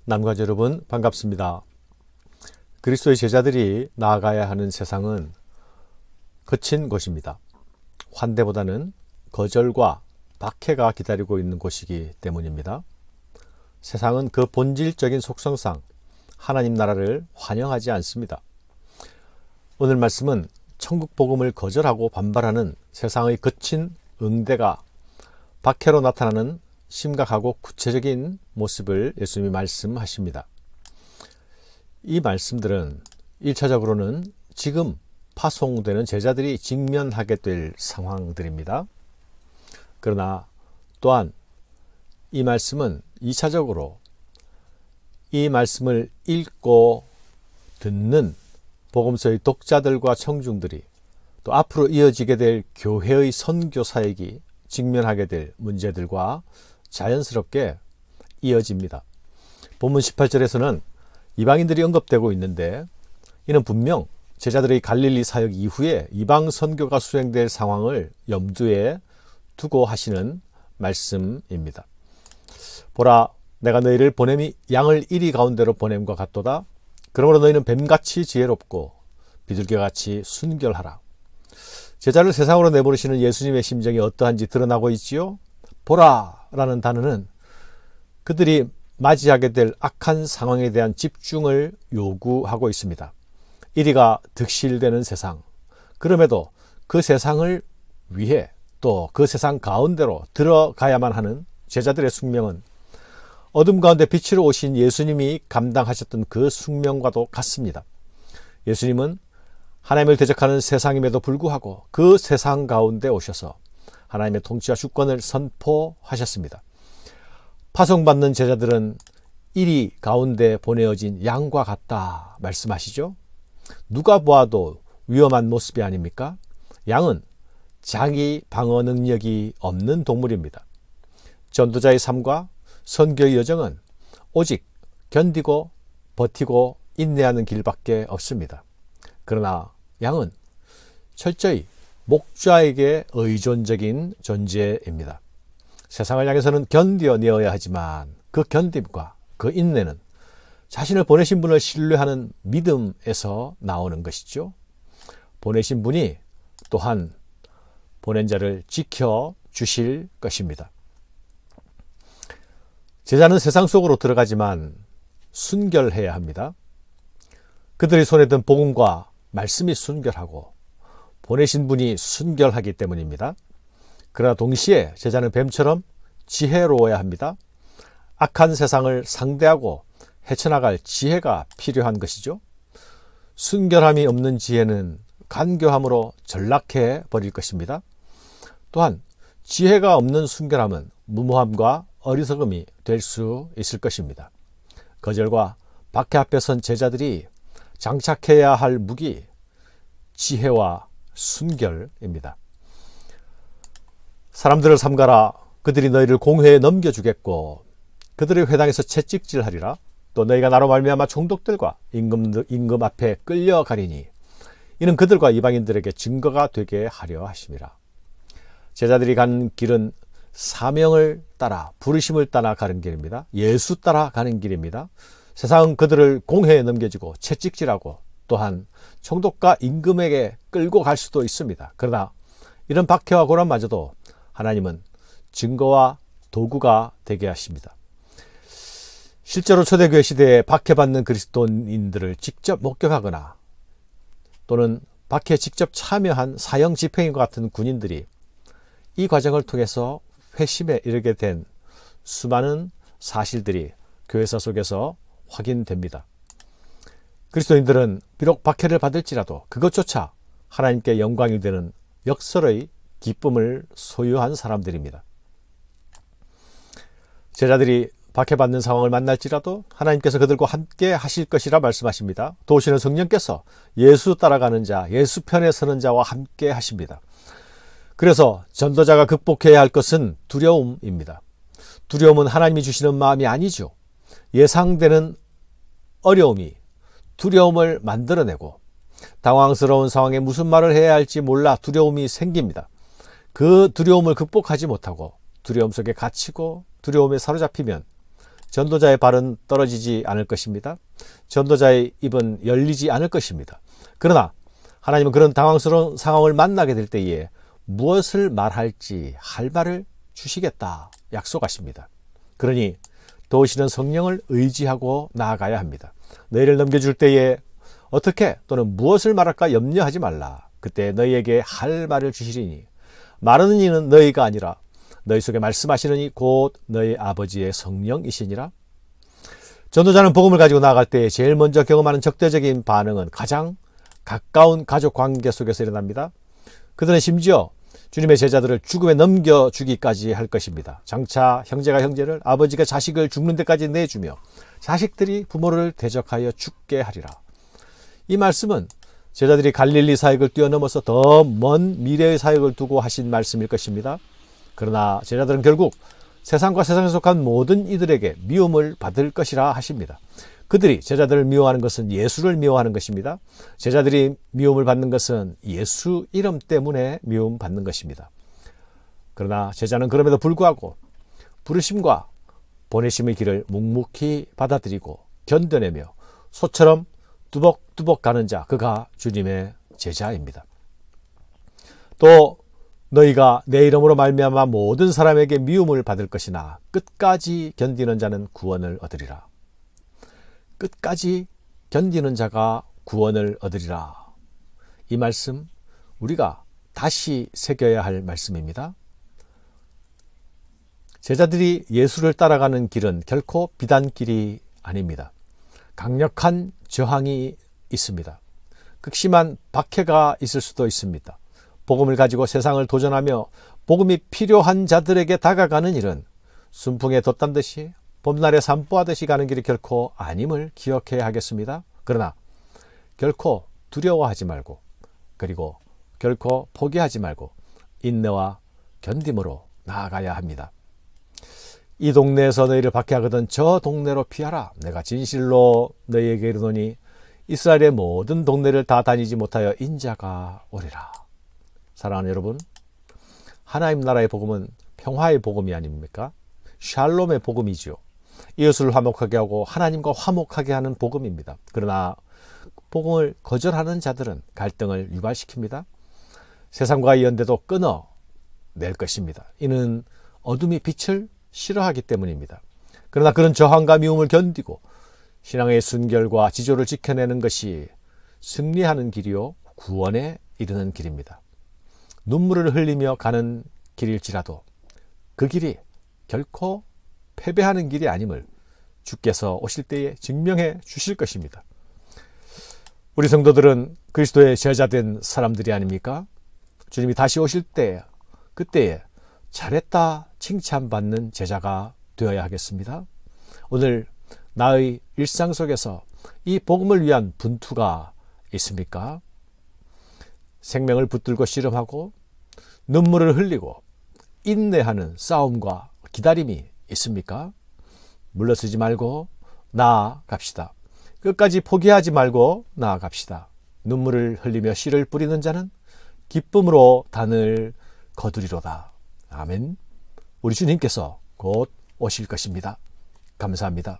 남가주 여러분 반갑습니다. 그리스도의 제자들이 나아가야 하는 세상은 거친 곳입니다. 환대보다는 거절과 박해가 기다리고 있는 곳이기 때문입니다. 세상은 그 본질적인 속성상 하나님 나라를 환영하지 않습니다. 오늘 말씀은 천국 복음을 거절하고 반발하는 세상의 거친 응대가 박해로 나타나는 심각하고 구체적인 모습을 예수님이 말씀하십니다. 이 말씀들은 1차적으로는 지금 파송되는 제자들이 직면하게 될 상황들입니다. 그러나 또한 이 말씀은 2차적으로 이 말씀을 읽고 듣는 복음서의 독자들과 청중들이 또 앞으로 이어지게 될 교회의 선교 사역이 직면하게 될 문제들과 자연스럽게 이어집니다. 본문 18절에서는 이방인들이 언급되고 있는데 이는 분명 제자들의 갈릴리 사역 이후에 이방 선교가 수행될 상황을 염두에 두고 하시는 말씀입니다. 보라, 내가 너희를 보냄이 양을 이리 가운데로 보냄과 같도다. 그러므로 너희는 뱀같이 지혜롭고 비둘기같이 순결하라. 제자를 세상으로 내보내시는 예수님의 심정이 어떠한지 드러나고 있지요. 보라 라는 단어는 그들이 맞이하게 될 악한 상황에 대한 집중을 요구하고 있습니다. 이리가 득실되는 세상, 그럼에도 그 세상을 위해 또 그 세상 가운데로 들어가야만 하는 제자들의 숙명은 어둠 가운데 빛으로 오신 예수님이 감당하셨던 그 숙명과도 같습니다. 예수님은 하나님을 대적하는 세상임에도 불구하고 그 세상 가운데 오셔서 하나님의 통치와 주권을 선포하셨습니다. 파송받는 제자들은 이리 가운데 보내어진 양과 같다 말씀하시죠. 누가 보아도 위험한 모습이 아닙니까? 양은 자기 방어 능력이 없는 동물입니다. 전도자의 삶과 선교의 여정은 오직 견디고 버티고 인내하는 길밖에 없습니다. 그러나 양은 철저히 목자에게 의존적인 존재입니다. 세상을 향해서는 견뎌내어야 하지만 그 견딤과 그 인내는 자신을 보내신 분을 신뢰하는 믿음에서 나오는 것이죠. 보내신 분이 또한 보낸 자를 지켜주실 것입니다. 제자는 세상 속으로 들어가지만 순결해야 합니다. 그들의 손에 든 복음과 말씀이 순결하고 보내신 분이 순결하기 때문입니다. 그러나 동시에 제자는 뱀처럼 지혜로워야 합니다. 악한 세상을 상대하고 헤쳐나갈 지혜가 필요한 것이죠. 순결함이 없는 지혜는 간교함으로 전락해 버릴 것입니다. 또한 지혜가 없는 순결함은 무모함과 어리석음이 될 수 있을 것입니다. 거절과 박해 앞에 선 제자들이 장착해야 할 무기, 지혜와 순결입니다. 사람들을 삼가라. 그들이 너희를 공회에 넘겨주겠고 그들의 회당에서 채찍질하리라. 또 너희가 나로 말미암아 총독들과 임금 앞에 끌려가리니 이는 그들과 이방인들에게 증거가 되게 하려 하심이라. 제자들이 간 길은 사명을 따라 부르심을 따라 가는 길입니다. 예수 따라 가는 길입니다. 세상은 그들을 공회에 넘겨주고 채찍질하고 또한 총독과 임금에게 끌고 갈 수도 있습니다. 그러나 이런 박해와 고난마저도 하나님은 증거와 도구가 되게 하십니다. 실제로 초대교회 시대에 박해받는 그리스도인들을 직접 목격하거나 또는 박해에 직접 참여한 사형 집행인과 같은 군인들이 이 과정을 통해서 회심에 이르게 된 수많은 사실들이 교회사 속에서 확인됩니다. 그리스도인들은 비록 박해를 받을지라도 그것조차 하나님께 영광이 되는 역설의 기쁨을 소유한 사람들입니다. 제자들이 박해받는 상황을 만날지라도 하나님께서 그들과 함께 하실 것이라 말씀하십니다. 도우시는 성령께서 예수 따라가는 자, 예수 편에 서는 자와 함께 하십니다. 그래서 전도자가 극복해야 할 것은 두려움입니다. 두려움은 하나님이 주시는 마음이 아니죠. 예상되는 어려움이 두려움을 만들어내고 당황스러운 상황에 무슨 말을 해야 할지 몰라 두려움이 생깁니다. 그 두려움을 극복하지 못하고 두려움 속에 갇히고 두려움에 사로잡히면 전도자의 발은 떨어지지 않을 것입니다. 전도자의 입은 열리지 않을 것입니다. 그러나 하나님은 그런 당황스러운 상황을 만나게 될 때에 무엇을 말할지 할 말을 주시겠다 약속하십니다. 그러니 도우시는 성령을 의지하고 나아가야 합니다. 너희를 넘겨줄 때에 어떻게 또는 무엇을 말할까 염려하지 말라. 그때 너희에게 할 말을 주시리니 말하는 이는 너희가 아니라 너희 속에 말씀하시는 이 곧 너희 아버지의 성령이시니라. 전도자는 복음을 가지고 나아갈 때 제일 먼저 경험하는 적대적인 반응은 가장 가까운 가족 관계 속에서 일어납니다. 그들은 심지어 주님의 제자들을 죽음에 넘겨주기까지 할 것입니다. 장차 형제가 형제를, 아버지가 자식을 죽는 데까지 내주며 자식들이 부모를 대적하여 죽게 하리라. 이 말씀은 제자들이 갈릴리 사역을 뛰어넘어서 더 먼 미래의 사역을 두고 하신 말씀일 것입니다. 그러나 제자들은 결국 세상과 세상에 속한 모든 이들에게 미움을 받을 것이라 하십니다. 그들이 제자들을 미워하는 것은 예수를 미워하는 것입니다. 제자들이 미움을 받는 것은 예수 이름 때문에 미움받는 것입니다. 그러나 제자는 그럼에도 불구하고 부르심과 보내심의 길을 묵묵히 받아들이고 견뎌내며 소처럼 뚜벅뚜벅 가는 자, 그가 주님의 제자입니다. 또 너희가 내 이름으로 말미암아 모든 사람에게 미움을 받을 것이나 끝까지 견디는 자는 구원을 얻으리라. 끝까지 견디는 자가 구원을 얻으리라. 이 말씀 우리가 다시 새겨야 할 말씀입니다. 제자들이 예수를 따라가는 길은 결코 비단길이 아닙니다. 강력한 저항이 있습니다. 극심한 박해가 있을 수도 있습니다. 복음을 가지고 세상을 도전하며 복음이 필요한 자들에게 다가가는 일은 순풍에 돛단 듯이 봄날에 산보하듯이 가는 길이 결코 아님을 기억해야 하겠습니다. 그러나 결코 두려워하지 말고, 그리고 결코 포기하지 말고 인내와 견딤으로 나아가야 합니다. 이 동네에서 너희를 박해하거든 저 동네로 피하라. 내가 진실로 너희에게 이르노니 이스라엘의 모든 동네를 다 다니지 못하여 인자가 오리라. 사랑하는 여러분, 하나님 나라의 복음은 평화의 복음이 아닙니까? 샬롬의 복음이죠. 이웃을 화목하게 하고 하나님과 화목하게 하는 복음입니다. 그러나 복음을 거절하는 자들은 갈등을 유발시킵니다. 세상과의 연대도 끊어낼 것입니다. 이는 어둠이 빛을 싫어하기 때문입니다. 그러나 그런 저항과 미움을 견디고 신앙의 순결과 지조를 지켜내는 것이 승리하는 길이요 구원에 이르는 길입니다. 눈물을 흘리며 가는 길일지라도 그 길이 결코 패배하는 길이 아님을 주께서 오실 때에 증명해 주실 것입니다. 우리 성도들은 그리스도의 제자된 사람들이 아닙니까? 주님이 다시 오실 때 그때에 잘했다 칭찬받는 제자가 되어야 하겠습니다. 오늘 나의 일상 속에서 이 복음을 위한 분투가 있습니까? 생명을 붙들고 씨름하고 눈물을 흘리고 인내하는 싸움과 기다림이 있습니까? 물러서지 말고 나아갑시다. 끝까지 포기하지 말고 나아갑시다. 눈물을 흘리며 씨를 뿌리는 자는 기쁨으로 단을 거두리로다. 아멘. 우리 주님께서 곧 오실 것입니다. 감사합니다.